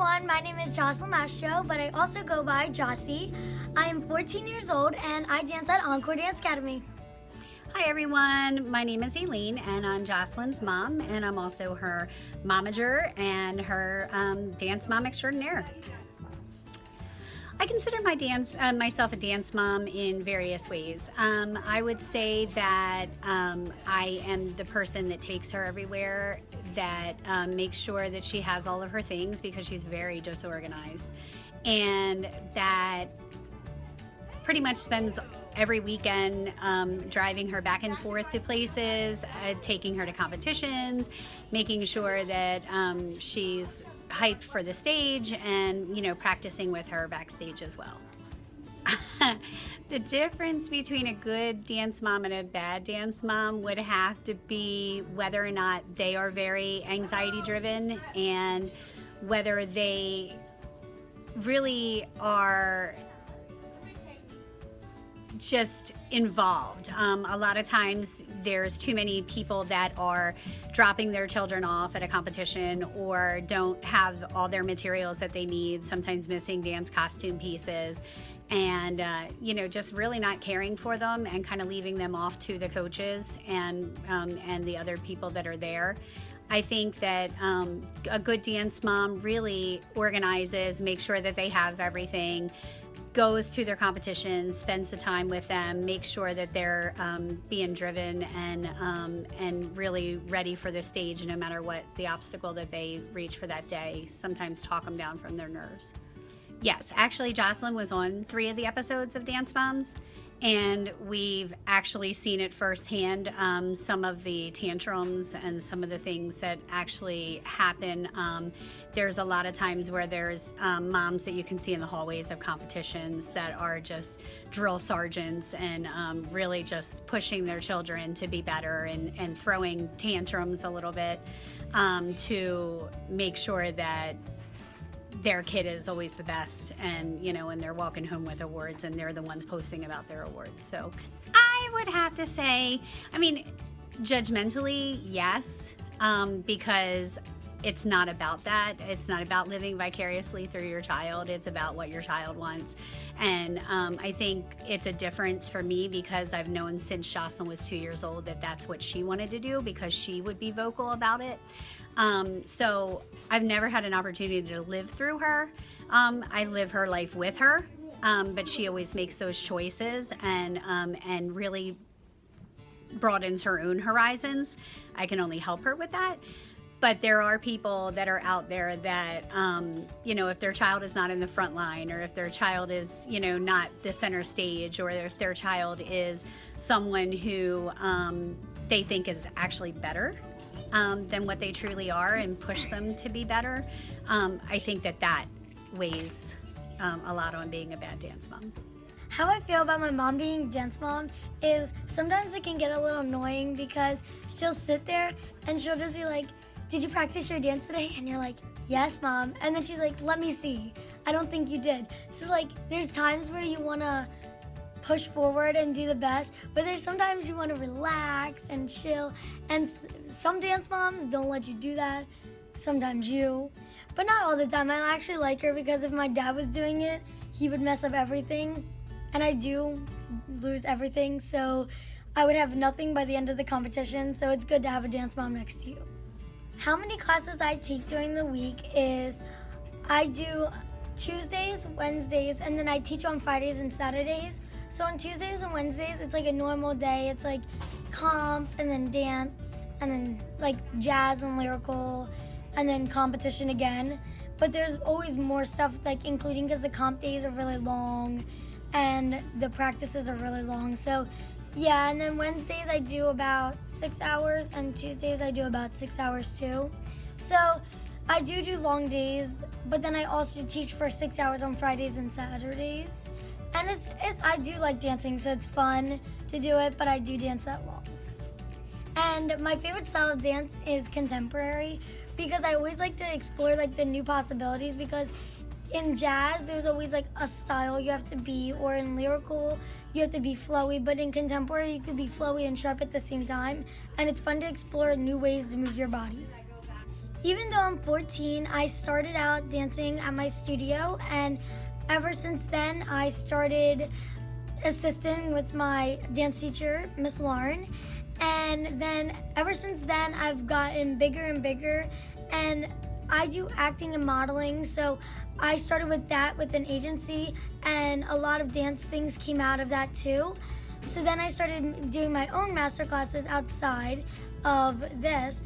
everyone, my name is Joci Mastro, but I also go by Joci. I am 14 years old and I dance at Encore Dance Academy. Hi everyone, my name is Elaine and I'm Jocelyn's mom, and I'm also her momager and her dance mom extraordinaire. I consider myself a dance mom in various ways. I would say that I am the person that takes her everywhere, that makes sure that she has all of her things because she's very disorganized, and that pretty much spends every weekend driving her back and forth to places, taking her to competitions, making sure that she's hyped for the stage, and practicing with her backstage as well. The difference between a good dance mom and a bad dance mom would have to be whether or not they are very anxiety driven and whether they really are just involved. A lot of times there's too many people that are dropping their children off at a competition or don't have all their materials that they need, sometimes missing dance costume pieces, and just really not caring for them and kind of leaving them off to the coaches and the other people that are there. I think that a good dance mom really organizes, makes sure that they have everything, goes to their competitions, spends the time with them, makes sure that they're being driven and really ready for the stage, no matter what the obstacle that they reach for that day. Sometimes talk them down from their nerves. Yes, actually Jocelyn was on 3 of the episodes of Dance Moms, and we've actually seen it firsthand, some of the tantrums and some of the things that actually happen. There's a lot of times where there's moms that you can see in the hallways of competitions that are just drill sergeants and really just pushing their children to be better and throwing tantrums a little bit to make sure that their kid is always the best, and and they're walking home with awards and they're the ones posting about their awards. So I would have to say, judgmentally, yes, because it's not about that. It's not about living vicariously through your child. It's about what your child wants. And I think it's a difference for me because I've known since Jocelyn was 2 years old that that's what she wanted to do, because she would be vocal about it. So I've never had an opportunity to live through her. I live her life with her, but she always makes those choices and really broadens her own horizons. I can only help her with that. But there are people that are out there that, if their child is not in the front line, or if their child is, not the center stage, or if their child is someone who they think is actually better than what they truly are, and push them to be better, I think that weighs a lot on being a bad dance mom. How I feel about my mom being dance mom is sometimes it can get a little annoying because she'll sit there and she'll just be like, "Did you practice your dance today?" And you're like, "Yes, Mom." And then she's like, "Let me see. I don't think you did." So there's times where you want to push forward and do the best, but there's sometimes you want to relax and chill. And some dance moms don't let you do that. Sometimes you, but not all the time. I actually like her because if my dad was doing it, he would mess up everything. And I do lose everything. So I would have nothing by the end of the competition. So it's good to have a dance mom next to you. How many classes I take during the week is I do Tuesdays, Wednesdays, and then I teach on Fridays and Saturdays. So on Tuesdays and Wednesdays, it's like a normal day. It's like comp and then dance and then like jazz and lyrical and then competition again. But there's always more stuff, including because the comp days are really long and the practices are really long. So yeah, and then Wednesdays I do about 6 hours, and Tuesdays I do about 6 hours too. So I do long days, but then I also teach for 6 hours on Fridays and Saturdays. And I do like dancing, so it's fun to do it, but I do dance that long. And my favorite style of dance is contemporary, because I always like to explore the new possibilities, because in jazz, there's always a style you have to be, or in lyrical, you have to be flowy, but in contemporary, you could be flowy and sharp at the same time, and it's fun to explore new ways to move your body. Even though I'm 14, I started out dancing at my studio, and ever since then, I started assisting with my dance teacher, Miss Lauren. And then ever since then, I've gotten bigger and bigger, and I do acting and modeling. So I started with that with an agency, and a lot of dance things came out of that too. So then I started doing my own master classes outside of this,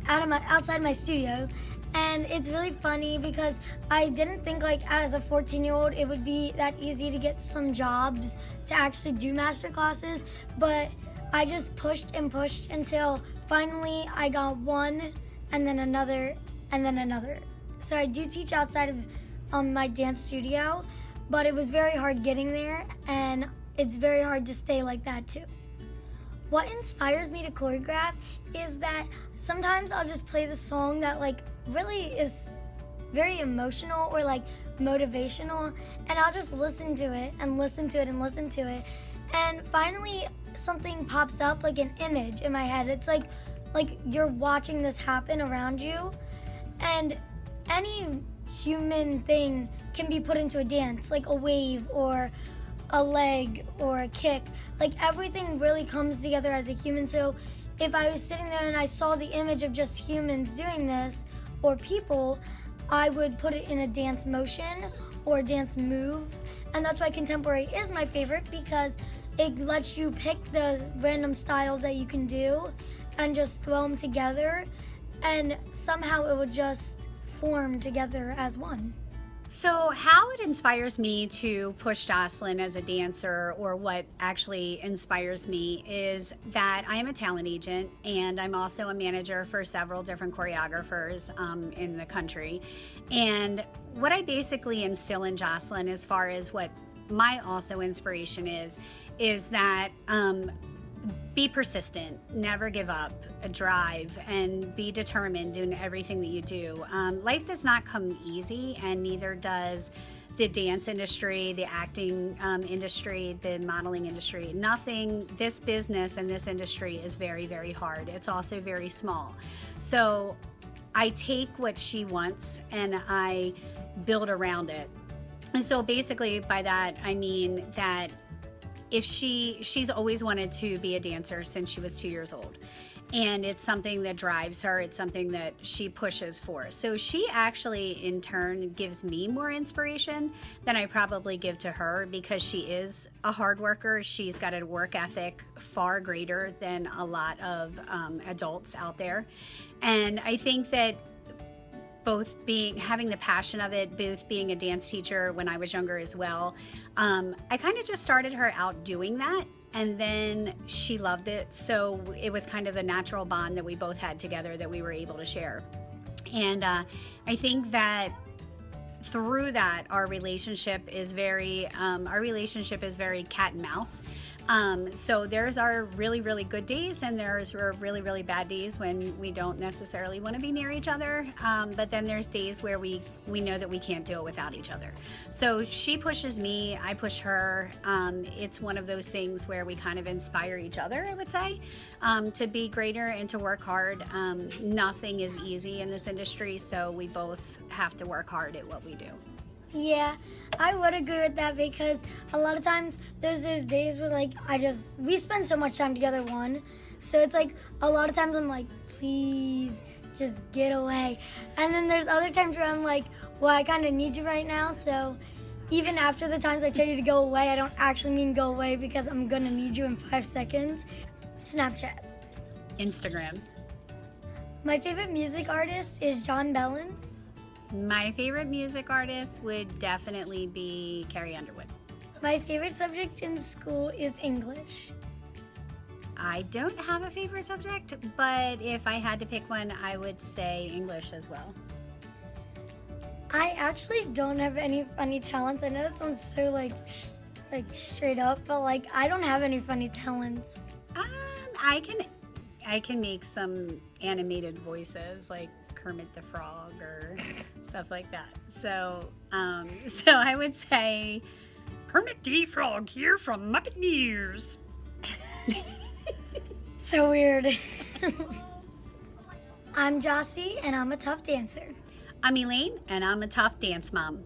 outside my studio. And it's really funny because I didn't think like as a 14-year-old it would be that easy to get some jobs to actually do master classes, but I just pushed and pushed until finally I got one, and then another, and then another. So I do teach outside of my dance studio, but it was very hard getting there, and it's very hard to stay like that too. What inspires me to choreograph is that sometimes I'll just play the song that like really is very emotional or like motivational, and I'll just listen to it and listen to it and listen to it, and finally something pops up, like an image in my head. It's like you're watching this happen around you, and any human thing can be put into a dance, like a wave or a leg or a kick. Like everything really comes together as a human. So if I was sitting there and I saw the image of just humans doing this or people, I would put it in a dance motion or a dance move. And that's why contemporary is my favorite, because it lets you pick the random styles that you can do and just throw them together, and somehow it would just form together as one. So how it inspires me to push Jocelyn as a dancer, or what actually inspires me, is that I am a talent agent, and I'm also a manager for several different choreographers in the country. And what I basically instill in Jocelyn, as far as what my also inspiration is that be persistent, never give up, drive, and be determined in everything that you do. Life does not come easy, and neither does the dance industry, the acting industry, the modeling industry. Nothing, this business and this industry is very, very hard. It's also very small. So I take what she wants and I build around it. And so basically by that, I mean that if she's always wanted to be a dancer since she was 2 years old. And it's something that drives her. It's something that she pushes for. So she actually, in turn, gives me more inspiration than I probably give to her, because she is a hard worker. She's got a work ethic far greater than a lot of adults out there. And I think that both having the passion of it, both being a dance teacher when I was younger as well, I kind of just started her out doing that, and then she loved it. So it was kind of a natural bond that we both had together that we were able to share. And I think that through that, our relationship is very cat and mouse. So there's our really, really good days, and there's our really, really bad days when we don't necessarily want to be near each other. But then there's days where we know that we can't do it without each other. So she pushes me, I push her. It's one of those things where we kind of inspire each other, I would say, to be greater and to work hard. Nothing is easy in this industry, so we both have to work hard at what we do. Yeah, I would agree with that, because a lot of times there's those days where like we spend so much time together, so it's like a lot of times I'm like, please just get away. And then there's other times where I'm like, well, I kind of need you right now, so even after the times I tell you to go away, I don't actually mean go away, because I'm gonna need you in 5 seconds. Snapchat. Instagram. My favorite music artist is John Bellin. My favorite music artist would definitely be Carrie Underwood. My favorite subject in school is English. I don't have a favorite subject, but if I had to pick one, I would say English as well. I actually don't have any funny talents. I know that sounds so like straight up, but like I don't have any funny talents. I can make some animated voices like Kermit the Frog or stuff like that. So I would say Kermit the Frog here from Muppet News. So weird. I'm Joci, and I'm a tough dancer. I'm Elaine, and I'm a tough dance mom.